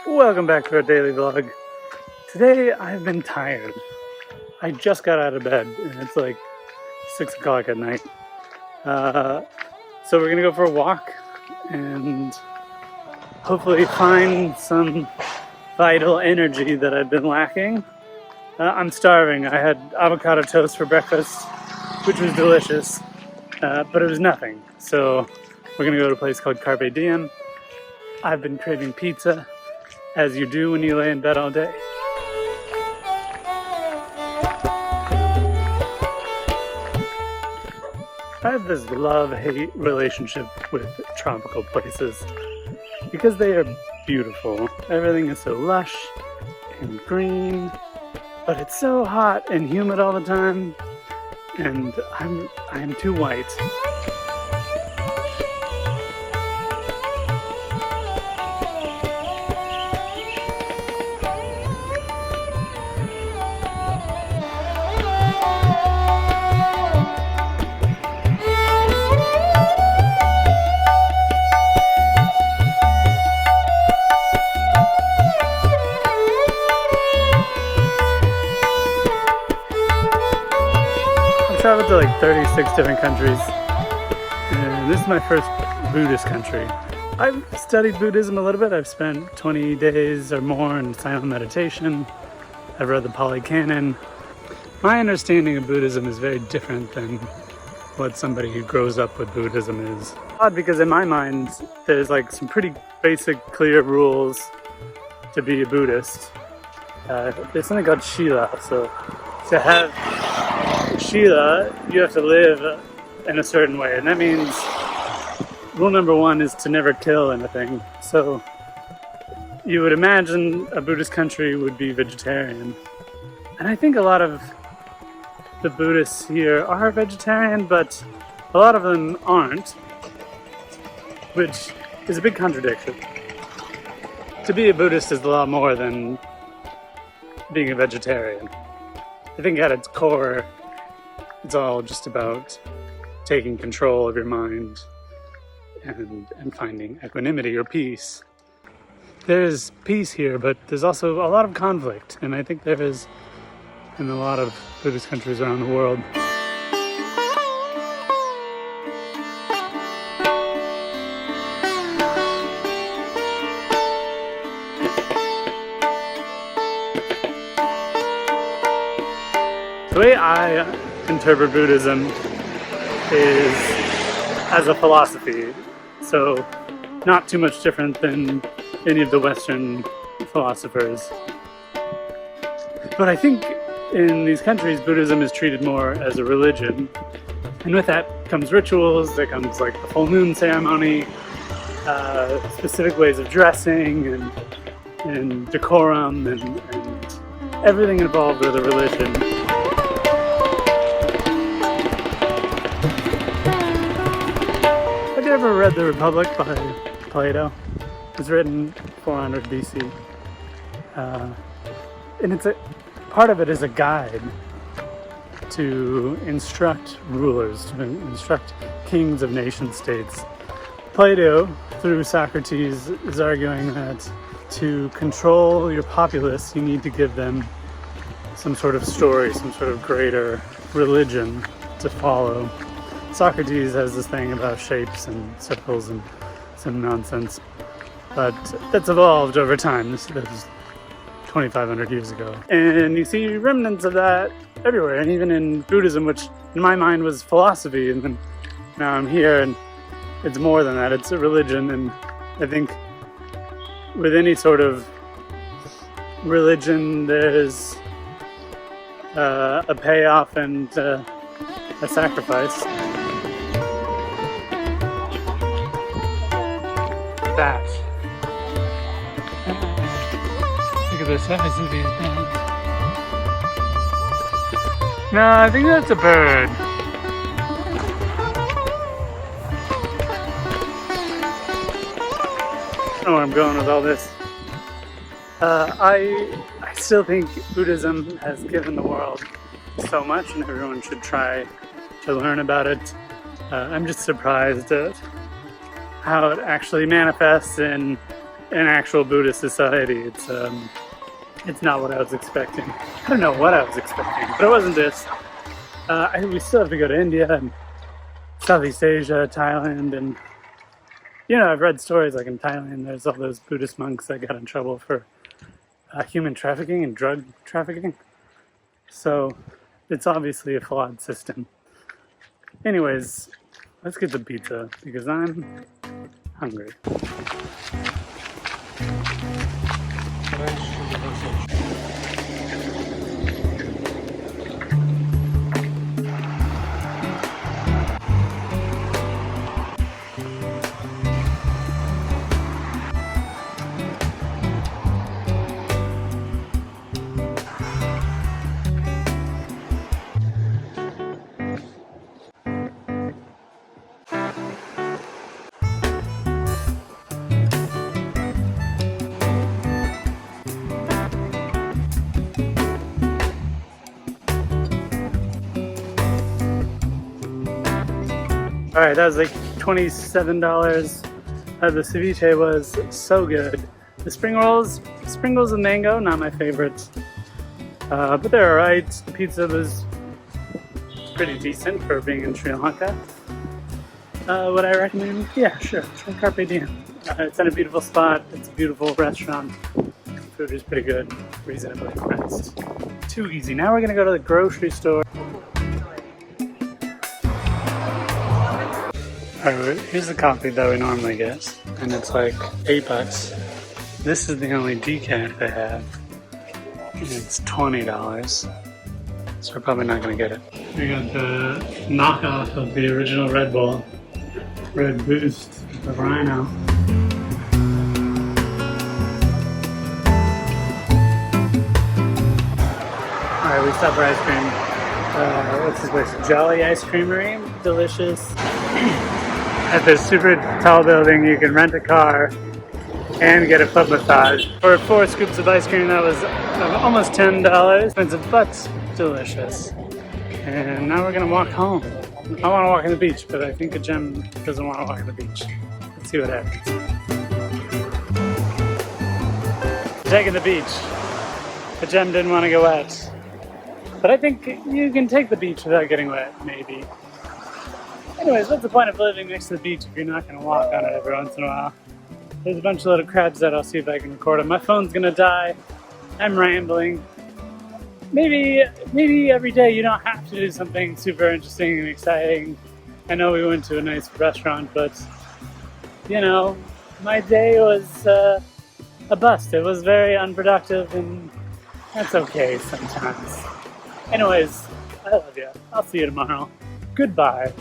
Welcome back to our daily vlog. Today I've been tired. I just got out of bed and it's like 6 o'clock at night. So we're gonna go for a walk and hopefully find some vital energy that I've been lacking. I'm starving. I had avocado toast for breakfast, which was delicious, but it was nothing. So we're gonna go to a place called Carpe Diem. I've been craving pizza, as you do when you lay in bed all day. I have this love-hate relationship with tropical places because they are beautiful. Everything is so lush and green, but it's so hot and humid all the time, and I'm too white. I've traveled to like 36 different countries, and this is my first Buddhist country. I've studied Buddhism a little bit. I've spent 20 days or more in silent meditation. I've read the Pali Canon. My understanding of Buddhism is very different than what somebody who grows up with Buddhism is. Odd, because in my mind there's like some pretty basic, clear rules to be a Buddhist. There's something called Shila, so to have Shila, you have to live in a certain way, and that means rule number one is to never kill anything. So you would imagine a Buddhist country would be vegetarian, and I think a lot of the Buddhists here are vegetarian, but a lot of them aren't, which is a big contradiction. To be a Buddhist is a lot more than being a vegetarian. I think at its core, it's all just about taking control of your mind and finding equanimity or peace. There's peace here, but there's also a lot of conflict, and I think there is in a lot of Buddhist countries around the world. The way I interpret Buddhism is as a philosophy, so not too much different than any of the Western philosophers. But I think in these countries, Buddhism is treated more as a religion, and with that comes rituals. There comes like the full moon ceremony, specific ways of dressing, and decorum, and everything involved with a religion. Have you ever read The Republic by Plato? It was written 400 BC. And part of it is a guide to instruct rulers, to instruct kings of nation states. Plato, through Socrates, is arguing that to control your populace, you need to give them some sort of story, some sort of greater religion to follow. Socrates has this thing about shapes and circles and some nonsense, but that's evolved over time. This was 2,500 years ago. And you see remnants of that everywhere, and even in Buddhism, which in my mind was philosophy, and then now I'm here and it's more than that, it's a religion. And I think with any sort of religion, there's a payoff and a sacrifice. That. Look at the size of these bats. No, I think that's a bird. I don't know where I'm going with all this. I still think Buddhism has given the world so much, and everyone should try to learn about it. I'm just surprised at how it actually manifests in an actual Buddhist society. It's not what I was expecting. I don't know what I was expecting, but it wasn't this. We still have to go to India and Southeast Asia, Thailand, and you know, I've read stories like in Thailand, there's all those Buddhist monks that got in trouble for human trafficking and drug trafficking. So it's obviously a flawed system. Anyways, let's get the pizza because I'm hungry. Alright, that was like $27. The ceviche was so good. The spring rolls with mango, not my favorites. But they're alright. The pizza was pretty decent for being in Sri Lanka. Would I recommend? Yeah, sure. Try Carpe Diem. It's in a beautiful spot. It's a beautiful restaurant. Food is pretty good. Reasonably priced. Too easy. Now we're going to go to the grocery store. Alright, here's the coffee that we normally get, and it's like $8. This is the only decaf they have, and it's $20, so we're probably not going to get it. We got the knockoff of the original Red Bull, Red Boost, the Rhino. Alright, we stopped for ice cream. What's this place? Jolly Ice Creamery, delicious. At this super tall building, you can rent a car and get a foot massage. For 4 scoops of ice cream, that was almost $10. Expensive, but delicious. And now we're gonna walk home. I wanna walk on the beach, but I think Jem doesn't wanna walk on the beach. Let's see what happens. Taking the beach. But Jem didn't wanna get wet. But I think you can take the beach without getting wet, maybe. Anyways, what's the point of living next to the beach if you're not going to walk on it every once in a while? There's a bunch of little crabs that I'll see if I can record them. My phone's going to die. I'm rambling. Maybe every day you don't have to do something super interesting and exciting. I know we went to a nice restaurant, but, you know, my day was a bust. It was very unproductive, and that's okay sometimes. Anyways, I love you. I'll see you tomorrow. Goodbye.